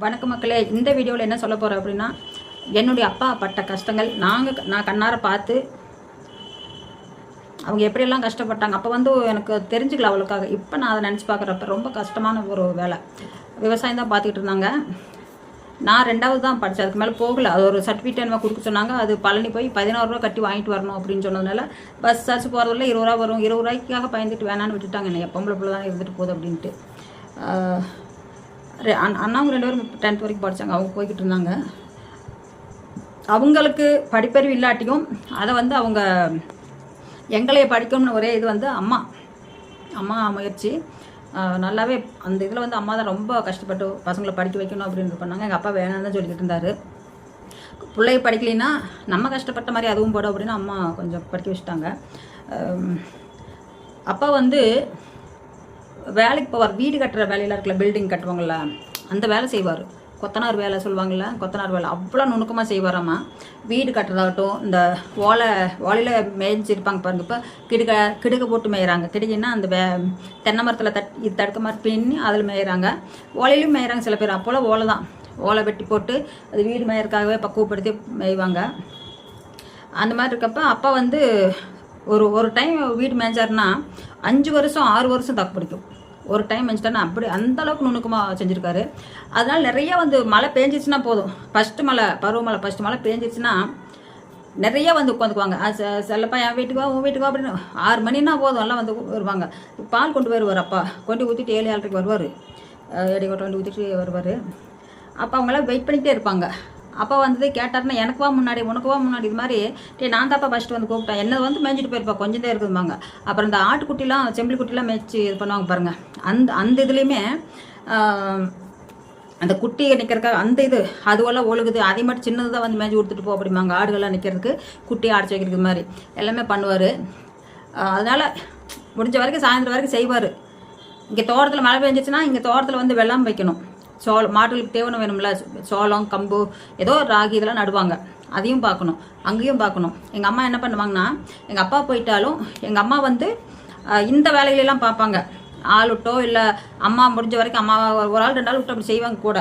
வணக்கம் மக்களே. இந்த வீடியோவில் என்ன சொல்ல போகிறேன் அப்படின்னா, என்னுடைய அப்பா பட்ட கஷ்டங்கள் நான் கண்ணார பார்த்து அவங்க எப்படியெல்லாம் கஷ்டப்பட்டாங்க. அப்போ எனக்கு தெரிஞ்சுக்கல அவளுக்காக. இப்போ நான் அதை நினச்சி பார்க்குறப்ப ரொம்ப கஷ்டமான ஒரு வேலை. விவசாயம் தான் பார்த்துக்கிட்டு இருந்தாங்க. நான் 2வது தான் படித்தேன், அதுக்கு மேலே போகலை. அது ஒரு சர்டிஃபிகேட் என்ன கொடுக்க சொன்னாங்க. அது பழனி போய் 16 ரூபா கட்டி வாங்கிட்டு வரணும் அப்படின்னு சொன்னதுனால பஸ் சார்ஜ் போகிறதில்ல 20 ரூபா வரும். 20 ரூபாய்க்காக பயந்துட்டு வேணான்னு விட்டுட்டாங்க. என்னை பொம்பளை பிள்ளை தான் இருந்துட்டு போகுது அப்படின்ட்டு. அண்ணாவும் 2 பேரும் 10th வரைக்கும் படித்தாங்க. அவங்க போய்கிட்டு இருந்தாங்க. அவங்களுக்கு படிப்பறிவு இல்லாட்டியும் அதை அவங்க எங்களைய படிக்கணும்னு ஒரே இது அம்மா முயற்சி நல்லாவே அந்த இதில் அம்மா தான் ரொம்ப கஷ்டப்பட்டு பசங்களை படிக்க வைக்கணும் அப்படின்னு பண்ணாங்க. எங்கள் அப்பா வேணான்னு தான் சொல்லிக்கிட்டு இருந்தார். பிள்ளைய படிக்கலைன்னா நம்ம கஷ்டப்பட்ட மாதிரி அதுவும் போடும் அப்படின்னு அம்மா கொஞ்சம் படிக்க வச்சுட்டாங்க. அப்பா வேலைக்கு போவார். வீடு கட்டுற வேலையெல்லாம் இருக்குல்ல, பில்டிங் கட்டுவாங்கள்ல, அந்த வேலை செய்வார். கொத்தனார் வேலை சொல்லுவாங்கள்ல, கொத்தனார் வேலை அவ்வளோ நுணுக்கமாக செய்வாராம்மா. வீடு கட்டுறதாகட்டும், இந்த ஓலையில் மேய்ஞ்சிருப்பாங்க பாருங்க. இப்போ கிடுக போட்டு மேயிறாங்க. கிடுகின்னா அந்த தென்னை மரத்தில் இது தடுக்க மாதிரி பின்னி அதில் மேயிறாங்க. ஓலையிலையும் மேயிறாங்க சில பேர். அப்போல்லாம் ஓலை தான், ஓலை வெட்டி போட்டு அது வீடு மேயறதுக்காகவே பக்குவப்படுத்தி மேய்வாங்க. அந்த மாதிரி இருக்கப்போ அப்பா ஒரு டைம் வீடு மேய்ஞ்சாருன்னா 5 வருஷம் 6 வருஷம் தாக்கு பிடிக்கும். ஒரு டைம் மேய்ஞ்சிட்டாருன்னா அப்படி அந்தளவுக்கு நுணுக்கமாக செஞ்சுருக்காரு. அதனால் நிறைய மழை பேஞ்சிச்சுன்னா போதும், பருவமழை ஃபஸ்ட்டு மழை பேஞ்சிச்சுன்னா நிறைய உட்காந்துக்குவாங்க. செல்லப்பா என் வீட்டுக்கு வா, உன் வீட்டுக்கு வா அப்படின்னு 6 மணின்னா போதும் எல்லாம் வருவாங்க. பால் கொண்டு வருவார் அப்பா. கொண்டு ஊற்றிட்டு 7 7:30 வருவார். எடை கொண்டு ஊற்றிட்டு வருவார். அப்போ அவங்களாம் வெயிட் பண்ணிக்கிட்டே இருப்பாங்க. அப்போ கேட்டாருன்னா எனக்கு வா முன்னாடி, உனக்கு வா முன்னாடி, இது மாதிரி நான் தாப்பா ஃபஸ்ட்டு கூப்பிட்டேன். என்ன மேய்ஞ்சிட்டு போயிருப்பா, கொஞ்சம் தான் இருக்குதும்பாங்க. அப்புறம் இந்த ஆட்டுக்குட்டிலாம் செம்பிளி குட்டிலாம் மேய்ச்சி இது பண்ணுவாங்க பாருங்கள். அந்த இதுலேயுமே அந்த குட்டியை நிற்கிறக்காக அந்த இது அதுவெல்லாம் ஒழுகுது, அதை மட்டும் சின்னது தான் மேய்ச்சி கொடுத்துட்டு போ அப்படிம்பாங்க. ஆடுகள்லாம் நிற்கிறதுக்கு குட்டியை அடைச்சி வைக்கிறதுக்கு மாதிரி எல்லாமே பண்ணுவார். அதனால் முடிஞ்ச வரைக்கும் சாயந்தரம் வரைக்கும் செய்வார். இங்கே தோட்டத்தில் மழை பெஞ்சிச்சுன்னா இங்கே தோட்டத்தில் வெள்ளாமை வைக்கணும். மாட்டுகளுக்கு தேவனை வேணும்ல, சோளம் கம்பு ஏதோ ராகி இதெல்லாம் நடுவாங்க. அதையும் பார்க்கணும், அங்கேயும் பார்க்கணும். எங்கள் அம்மா என்ன பண்ணுவாங்கன்னா, எங்கள் அப்பா போயிட்டாலும் எங்கள் அம்மா இந்த வேலைகளெல்லாம் பார்ப்பாங்க. ஆள் விட்டோ இல்லை அம்மா முடிஞ்ச வரைக்கும் அம்மா ஒரு ஆள் 2 ஆள் விட்டு அப்படி செய்வாங்க கூட.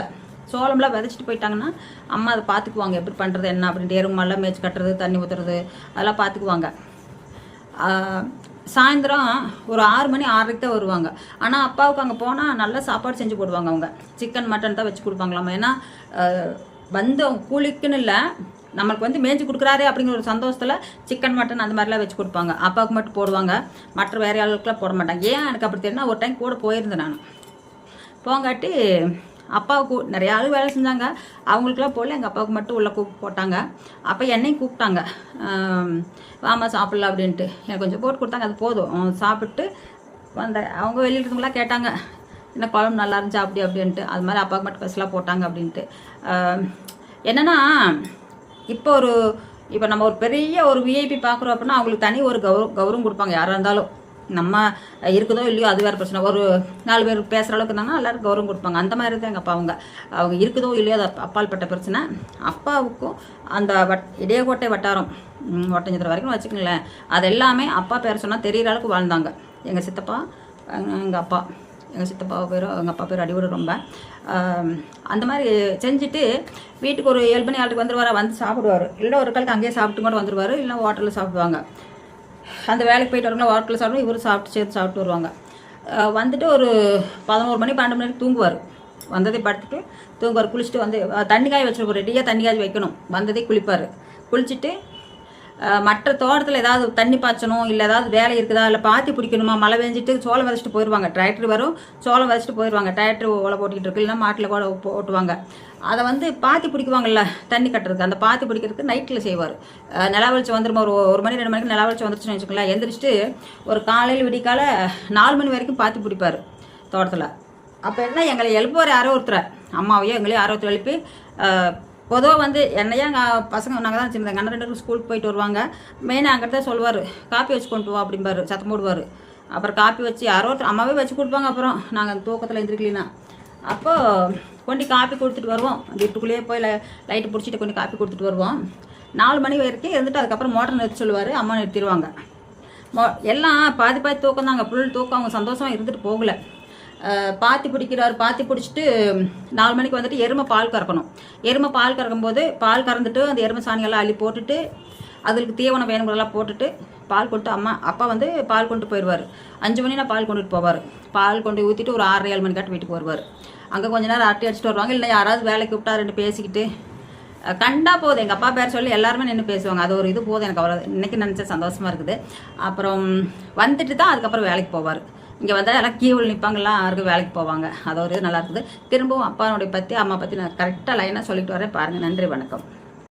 சோளம்லாம் விதைச்சிட்டு போயிட்டாங்கன்னா அம்மா அதை பார்த்துக்குவாங்க. எப்படி பண்ணுறது என்ன அப்படின்ட்டு எருமெல்லாம் மேய்ச்சி கட்டுறது, தண்ணி ஊற்றுறது அதெல்லாம் பார்த்துக்குவாங்க. சாயந்தரம் ஒரு 6 மணி 6:30 தான் வருவாங்க. ஆனால் அப்பாவுக்கு அங்கே போனால் நல்லா சாப்பாடு செஞ்சு போடுவாங்க. அவங்க சிக்கன் மட்டன் தான் வச்சு கொடுப்பாங்களாமா. ஏன்னா அவங்க கூலிக்குன்னு இல்லை, நம்மளுக்கு மேய்ச்சி கொடுக்குறாரு அப்படிங்கிற ஒரு சந்தோஷத்தில் சிக்கன் மட்டன் அந்த மாதிரிலாம் வச்சு கொடுப்பாங்க. அப்பாவுக்கு மட்டும் போடுவாங்க, மற்ற வேறு ஆளுக்கெல்லாம் போட மாட்டாங்க. ஏன் எனக்கு அப்படி தெரியுன்னா, ஒரு டைம் கூட போயிருந்தேன் நான். போங்காட்டி அப்பாவுக்கு நிறைய ஆள் வேலை செஞ்சாங்க. அவங்களுக்குலாம் போடல, எங்கள் அப்பாவுக்கு மட்டும் உள்ளே போட்டாங்க. அப்போ என்னையும் கூப்பிட்டாங்க, வாமா சாப்பிட்லாம் அப்படின்ட்டு. எனக்கு கொஞ்சம் போட்டு கொடுத்தாங்க, அது போதும் சாப்பிட்டு வந்தேன். அவங்க வெளியில் இருக்கவங்களாம் கேட்டாங்க, என்ன குழம்பு நல்லா இருந்துச்சா அப்படின்ட்டு. அது மாதிரி அப்பாவுக்கு மட்டும் ஸ்பெஷலாக போட்டாங்க அப்படின்ட்டு. என்னென்னா இப்போ நம்ம ஒரு பெரிய ஒரு விஐபி பார்க்குறோம் அப்படின்னா அவங்களுக்கு தனி ஒரு கௌரவம் கொடுப்பாங்க. யாராக இருந்தாலும் நம்ம இருக்குதோ இல்லையோ அது வேறு பிரச்சனை. ஒரு 4 பேர் பேசுகிற அளவுக்கு இருந்தாங்கன்னா எல்லோரும் கௌரவம் கொடுப்பாங்க. அந்த மாதிரி தான் எங்கள் அப்பா. அவங்க இருக்குதோ இல்லையோ அது அப்பால்பட்ட பிரச்சனை. அப்பாவுக்கும் அந்த இடையகோட்டை வட்டாரம் ஒட்டஞ்சத்திரம் வரைக்கும் வச்சுக்கங்களேன், அது எல்லாமே அப்பா பேர் சொன்னால் தெரிகிற அளவுக்கு வாழ்ந்தாங்க. எங்கள் சித்தப்பா, எங்கள் அப்பா, எங்கள் சித்தப்பா பேரும் எங்கள் அப்பா பேர் அடிவிட ரொம்ப அந்த மாதிரி செஞ்சுட்டு வீட்டுக்கு ஒரு 7 மணி 6:00 வந்துடுவார். சாப்பிடுவார். இல்லை ஒரு காலுக்கு அங்கேயே சாப்பிட்டு கூட வந்துடுவார். இல்லைன்னா ஹோட்டலில் சாப்பிடுவாங்க. அந்த வேலைக்கு போயிட்டு வரவங்களா ஹோட்டலில் சாப்பிடுவோம், இவரும் சேர்த்து சாப்பிட்டு வருவாங்க. வந்துட்டு ஒரு 11 மணி 12 மணிக்கு தூங்குவார். வந்ததே படுத்துட்டு தூங்குவார். குளிச்சுட்டு தண்ணி காய வச்சுருப்போம். ரெடியாக தண்ணி காய் வைக்கணும். வந்ததே குளிப்பார். குளிச்சுட்டு மற்ற தோட்டத்தில் ஏதாவது தண்ணி பாய்ச்சணும், இல்லை ஏதாவது வேலை இருக்குதா, இல்லை பாத்தி பிடிக்கணுமா, மழை பெஞ்சிட்டு சோளம் விதைச்சிட்டு போயிடுவாங்க. டிராக்டர் வரும், சோளம் விதைச்சிட்டு போயிடுவாங்க. டிராக்டர் ஓலை போட்டுக்கிட்டு இருக்கு, இல்லைன்னா மாட்டில் கூட ஓட்டுவாங்க. அதை பாத்தி பிடிக்குவாங்கல்ல தண்ணி கட்டுறதுக்கு. அந்த பாத்தி பிடிக்கிறதுக்கு நைட்டில் செய்வார். நிலா வெளிச்சம் வந்துருமா, ஒரு மணி 2 மணிக்கு நிலா வெளிச்சம் வந்துருச்சுன்னு வச்சுக்கோங்களேன். எந்திரிச்சிட்டு ஒரு காலையில் விடிக்கால 4 மணி வரைக்கும் பாத்தி பிடிப்பார் தோட்டத்தில். அப்போ என்ன எங்களை எழுப்புவார் யாரோ ஒருத்தர், அம்மாவையோ எங்களையும் யாரோ ஒருத்தர் எழுப்பி. பொதுவாக என்னையா எங்கள் பசங்க நாங்கள் தான் சின்னதாங்க, அண்ணன் 2 பேரும் ஸ்கூலுக்கு போயிட்டு வருவாங்க. மெயினாக அங்கே தான் சொல்லுவார், காப்பி வச்சு கொண்டு வா அப்படிம்பாரு, சத்தம் போடுவார். அப்புறம் காப்பி வச்சு யாரோ அம்மாவே வச்சு கொடுப்பாங்க. அப்புறம் நாங்கள் தூக்கத்தில் எந்திரிக்கலினா அப்போது கொண்டு காப்பி கொடுத்துட்டு வருவோம். வீட்டுக்குள்ளேயே போய் லைட்டு பிடிச்சிட்டு கொண்டு காப்பி கொடுத்துட்டு வருவோம். 4 மணி வரைக்கும் இருந்துட்டு அதுக்கப்புறம் மோட்டர் நிறுத்தி சொல்லுவார். அம்மா நிறுத்திடுவாங்க. எல்லாம் பாதி தூக்கம் தாங்க, ஃபுல் தூக்கம். அவங்க சந்தோஷமாக இருந்துட்டு போகலை. பாத்தி பிடிக்கிறாரு. பாத்தி பிடிச்சிட்டு 4 மணிக்கு வந்துட்டு எருமை பால் கறக்கணும். எருமை பால் கறக்கும்போது பால் கறந்துட்டு அந்த எருமை சாணியெல்லாம் அள்ளி போட்டுட்டு அதுக்கு தீவனம் வேணுங்கிறதெல்லாம் போட்டுட்டு பால் கொண்டு அப்பா வந்து பால் கொண்டு போயிடுவார். 5 மணினா பால் கொண்டுட்டு போவார். பால் கொண்டு ஊற்றிட்டு ஒரு 6-7 மணிக்காட்டு வீட்டுக்கு வருவார். அங்கே கொஞ்ச நேரம் அரட்டை அடிச்சுட்டு வருவாங்க. இல்லை யாராவது வேலைக்கு விட்டா 2 பேசிக்கிட்டு கண்டா போதும். எங்கள் அப்பா பேர் சொல்லி எல்லாருமே நின்று பேசுவாங்க. அது ஒரு இது போதும் எனக்கு. அவ்வளோ இன்னைக்கு நினச்ச சந்தோஷமாக இருக்குது. அப்புறம் வந்துட்டு தான் அதுக்கப்புறம் வேலைக்கு போவார். இங்கே வந்தால் எல்லாம் கீவில் நிற்பாங்கலாம், யாருக்கும் வேலைக்கு போவாங்க. அது ஒரு இது நல்லா இருக்குது. திரும்பவும் அப்பாவுடைய பற்றி அம்மா பற்றி நான் கரெக்டாக லைனாக சொல்லிட்டு வரேன் பாருங்கள். நன்றி, வணக்கம்.